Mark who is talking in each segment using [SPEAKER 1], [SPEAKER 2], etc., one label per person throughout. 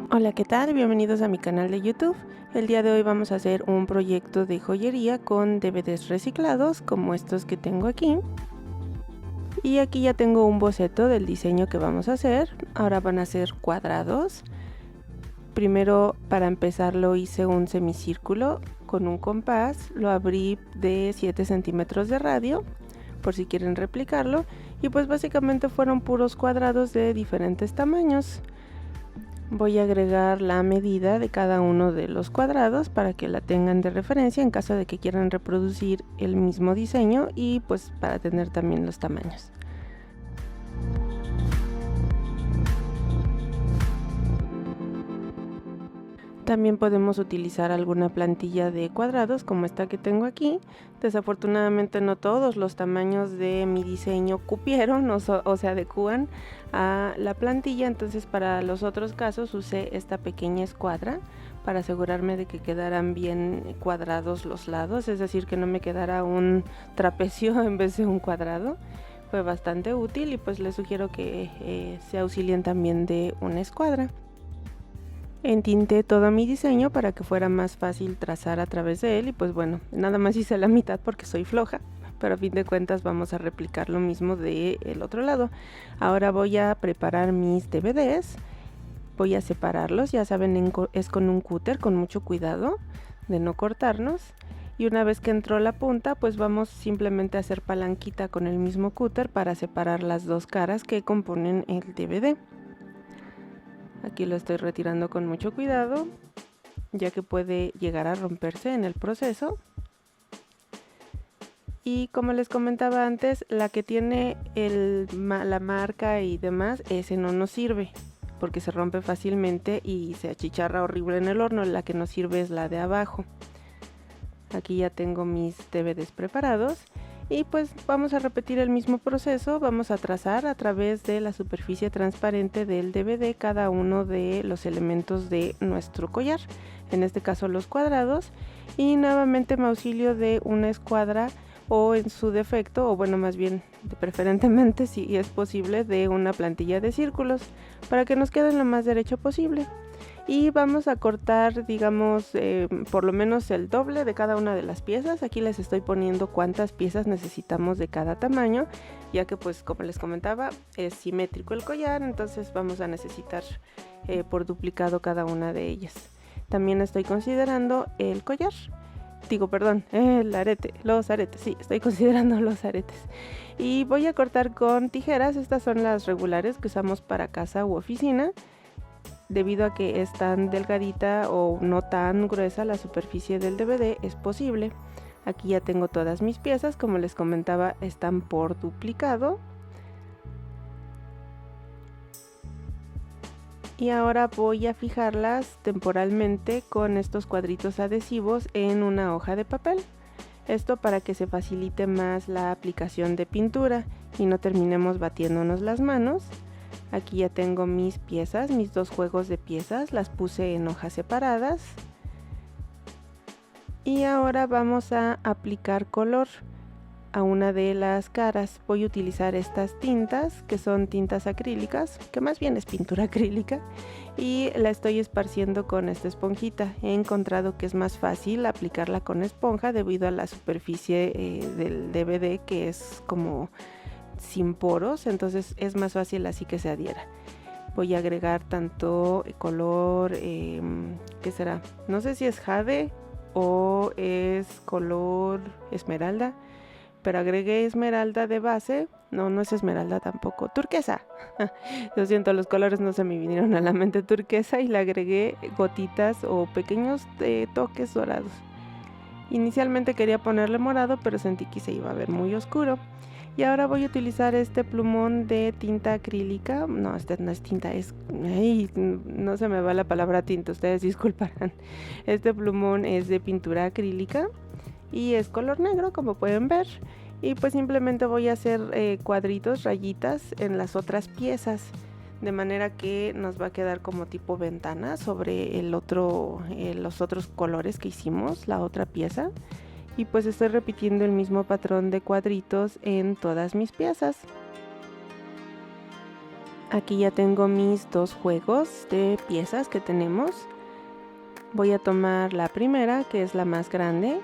[SPEAKER 1] Hola, ¿qué tal? Bienvenidos a mi canal de YouTube. El día de hoy vamos a hacer un proyecto de joyería con DVDs reciclados como estos que tengo aquí. Y aquí ya tengo un boceto del diseño que vamos a hacer. Ahora van a ser cuadrados. Primero, para empezar, hice un semicírculo con un compás. Lo abrí de 7 centímetros de radio, por si quieren replicarlo. Y pues básicamente fueron puros cuadrados de diferentes tamaños. Voy a agregar la medida de cada uno de los cuadrados para que la tengan de referencia en caso de que quieran reproducir el mismo diseño y pues para tener también los tamaños. También podemos utilizar alguna plantilla de cuadrados como esta que tengo aquí. Desafortunadamente no todos los tamaños de mi diseño cupieron o se adecúan a la plantilla, entonces para los otros casos usé esta pequeña escuadra para asegurarme de que quedaran bien cuadrados los lados, es decir, que no me quedara un trapecio en vez de un cuadrado. Fue bastante útil y pues les sugiero que se auxilien también de una escuadra. Entinté todo mi diseño para que fuera más fácil trazar a través de él y pues bueno, nada más hice la mitad porque soy floja, pero a fin de cuentas vamos a replicar lo mismo del otro lado. Ahora voy a preparar mis DVDs, voy a separarlos, ya saben, es con un cúter, con mucho cuidado de no cortarnos. Y una vez que entró la punta, pues vamos simplemente a hacer palanquita con el mismo cúter para separar las dos caras que componen el DVD. Aquí lo estoy retirando con mucho cuidado, ya que puede llegar a romperse en el proceso. Y como les comentaba antes, la que tiene la marca y demás, ese no nos sirve, porque se rompe fácilmente y se achicharra horrible en el horno. La que nos sirve es la de abajo. Aquí ya tengo mis DVDs preparados. Y pues vamos a repetir el mismo proceso, vamos a trazar a través de la superficie transparente del DVD cada uno de los elementos de nuestro collar, en este caso los cuadrados, y nuevamente me auxilio de una escuadra o en su defecto, o bueno, más bien preferentemente si es posible, de una plantilla de círculos para que nos queden lo más derecho posible. Y vamos a cortar, digamos, por lo menos el doble de cada una de las piezas. Aquí les estoy poniendo cuántas piezas necesitamos de cada tamaño, ya que pues como les comentaba es simétrico el collar, entonces vamos a necesitar por duplicado cada una de ellas. También estoy considerando el collar, el arete, los aretes, sí, estoy considerando los aretes. Y voy a cortar con tijeras, estas son las regulares que usamos para casa u oficina. Debido a que es tan delgadita o no tan gruesa la superficie del DVD, es posible. Aquí ya tengo todas mis piezas, como les comentaba, están por duplicado. Y ahora voy a fijarlas temporalmente con estos cuadritos adhesivos en una hoja de papel. Esto para que se facilite más la aplicación de pintura y no terminemos batiéndonos las manos. Aquí ya tengo mis piezas, mis dos juegos de piezas, las puse en hojas separadas. Y ahora vamos a aplicar color a una de las caras. Voy a utilizar estas tintas, que son tintas acrílicas, que más bien es pintura acrílica, y la estoy esparciendo con esta esponjita. He encontrado que es más fácil aplicarla con esponja debido a la superficie del DVD, que es como sin poros, entonces es más fácil así que se adhiera. Voy a agregar tanto color, ¿qué será? No sé si es jade o es color esmeralda, pero agregué esmeralda de base. No es esmeralda tampoco, turquesa. Lo siento, los colores no se me vinieron a la mente. Turquesa, y le agregué gotitas o pequeños toques dorados. Inicialmente quería ponerle morado, pero sentí que se iba a ver muy oscuro. Y ahora voy a utilizar este plumón de tinta acrílica. No, este no es tinta, no se me va la palabra tinta, ustedes disculparán. Este plumón es de pintura acrílica y es color negro, como pueden ver. Y pues simplemente voy a hacer cuadritos, rayitas en las otras piezas, de manera que nos va a quedar como tipo ventana sobre los otros colores que hicimos, la otra pieza. Y pues estoy repitiendo el mismo patrón de cuadritos en todas mis piezas. Aquí ya tengo mis dos juegos de piezas que tenemos. Voy a tomar la primera, que es la más grande,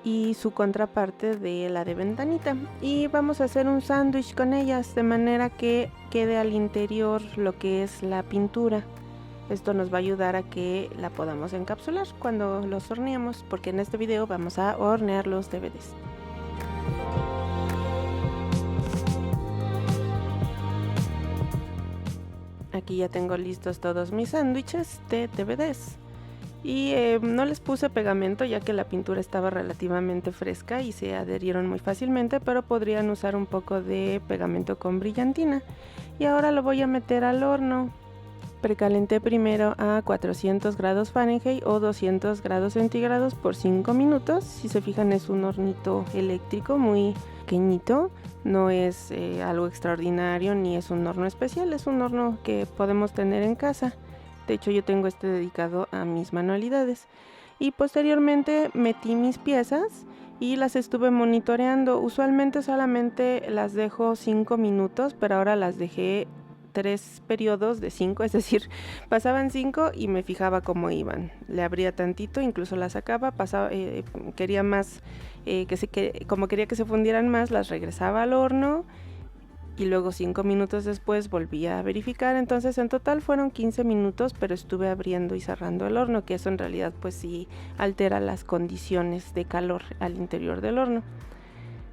[SPEAKER 1] y su contraparte de la de ventanita, y vamos a hacer un sándwich con ellas de manera que quede al interior lo que es la pintura. Esto nos va a ayudar a que la podamos encapsular cuando los horneamos, porque en este video vamos a hornear los DVDs. Aquí ya tengo listos todos mis sándwiches de DVDs. Y no les puse pegamento ya que la pintura estaba relativamente fresca y se adherieron muy fácilmente, pero podrían usar un poco de pegamento con brillantina. Y ahora lo voy a meter al horno. Precalenté primero a 400 grados Fahrenheit o 200 grados centígrados por 5 minutos. Si se fijan, es un hornito eléctrico muy pequeñito. No es algo extraordinario ni es un horno especial, es un horno que podemos tener en casa. De hecho, yo tengo este dedicado a mis manualidades. Y posteriormente metí mis piezas y las estuve monitoreando. Usualmente solamente las dejo 5 minutos, pero ahora las dejé 3 periodos de 5, es decir, pasaban 5 y me fijaba cómo iban. Le abría tantito, incluso las sacaba, pasaba, quería más, como quería que se fundieran más, las regresaba al horno. Y luego 5 minutos después volví a verificar. Entonces en total fueron 15 minutos, pero estuve abriendo y cerrando el horno, que eso en realidad pues sí altera las condiciones de calor al interior del horno.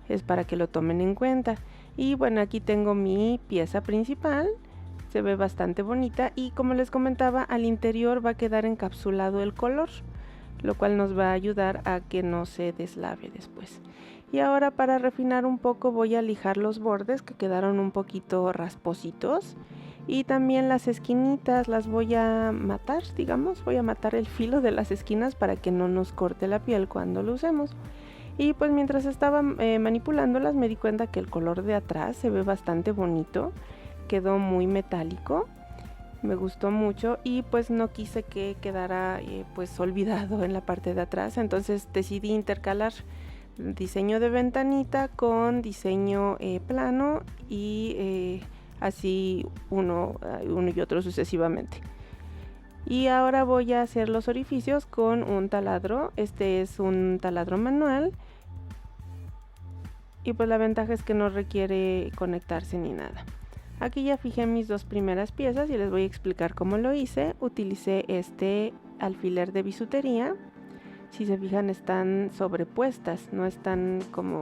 [SPEAKER 1] Es para que lo tomen en cuenta. Y bueno, aquí tengo mi pieza principal. Se ve bastante bonita y como les comentaba, al interior va a quedar encapsulado el color, lo cual nos va a ayudar a que no se deslave después. Y ahora, para refinar un poco, voy a lijar los bordes que quedaron un poquito raspositos, y también las esquinitas las voy a matar, voy a matar el filo de las esquinas para que no nos corte la piel cuando lo usemos. Y pues mientras estaba manipulándolas me di cuenta que el color de atrás se ve bastante bonito, quedó muy metálico, me gustó mucho y pues no quise que quedara pues olvidado en la parte de atrás. Entonces decidí intercalar diseño de ventanita con diseño plano y así uno y otro sucesivamente. Y ahora voy a hacer los orificios con un taladro. Este es un taladro manual y pues la ventaja es que no requiere conectarse ni nada. Aquí ya fijé mis dos primeras piezas y les voy a explicar cómo lo hice. Utilicé este alfiler de bisutería. Si se fijan, están sobrepuestas, no están como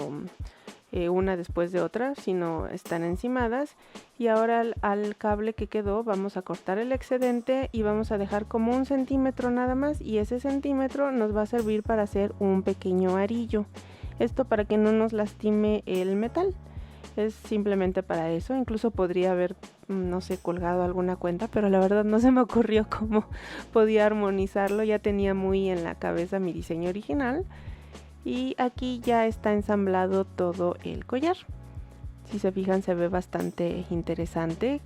[SPEAKER 1] una después de otra, sino están encimadas. Y ahora al cable que quedó vamos a cortar el excedente y vamos a dejar como 1 centímetro nada más, y ese centímetro nos va a servir para hacer un pequeño arillo. Esto para que no nos lastime el metal. Es simplemente para eso. Incluso podría haber, no sé, colgado alguna cuenta, pero la verdad no se me ocurrió cómo podía armonizarlo. Ya tenía muy en la cabeza mi diseño original. Y aquí ya está ensamblado todo el collar. Si se fijan, se ve bastante interesante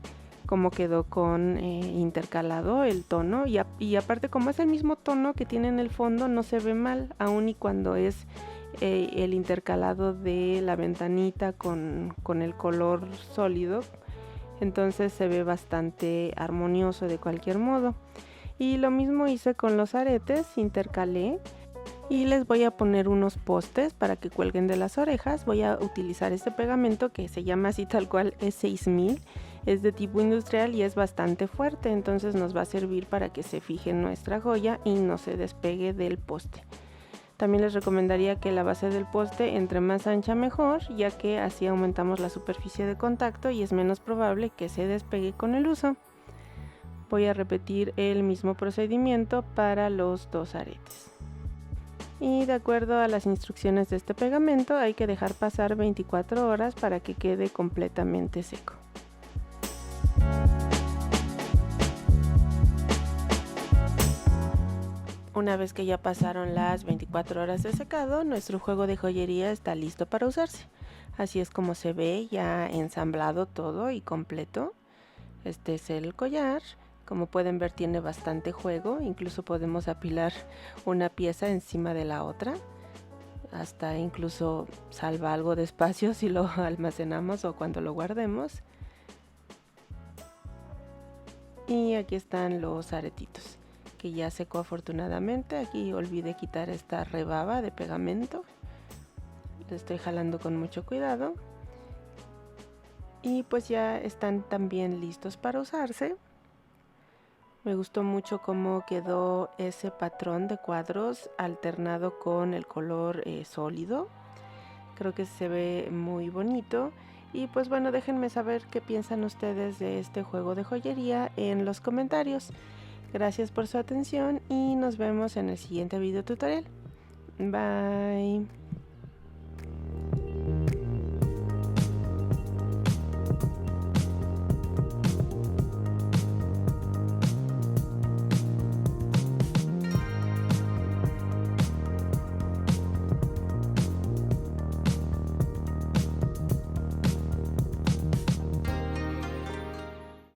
[SPEAKER 1] cómo quedó con intercalado el tono. Y aparte, como es el mismo tono que tiene en el fondo, no se ve mal, aun y cuando es el intercalado de la ventanita con el color sólido. Entonces se ve bastante armonioso de cualquier modo. Y lo mismo hice con los aretes, intercalé. Y les voy a poner unos postes para que cuelguen de las orejas. Voy a utilizar este pegamento que se llama así tal cual, es 6000. Es de tipo industrial y es bastante fuerte, entonces nos va a servir para que se fije en nuestra joya y no se despegue del poste. También les recomendaría que la base del poste entre más ancha mejor, ya que así aumentamos la superficie de contacto y es menos probable que se despegue con el uso. Voy a repetir el mismo procedimiento para los dos aretes. Y de acuerdo a las instrucciones de este pegamento, hay que dejar pasar 24 horas para que quede completamente seco. Una vez que ya pasaron las 24 horas de secado, nuestro juego de joyería está listo para usarse. Así es como se ve ya ensamblado todo y completo. Este es el collar. Como pueden ver, tiene bastante juego, incluso podemos apilar una pieza encima de la otra. Hasta incluso salva algo de espacio si lo almacenamos o cuando lo guardemos. Y aquí están los aretitos, que ya secó afortunadamente. Aquí olvidé quitar esta rebaba de pegamento. Lo estoy jalando con mucho cuidado. Y pues ya están también listos para usarse. Me gustó mucho cómo quedó ese patrón de cuadros alternado con el color sólido. Creo que se ve muy bonito. Y pues bueno, déjenme saber qué piensan ustedes de este juego de joyería en los comentarios. Gracias por su atención y nos vemos en el siguiente video tutorial. Bye.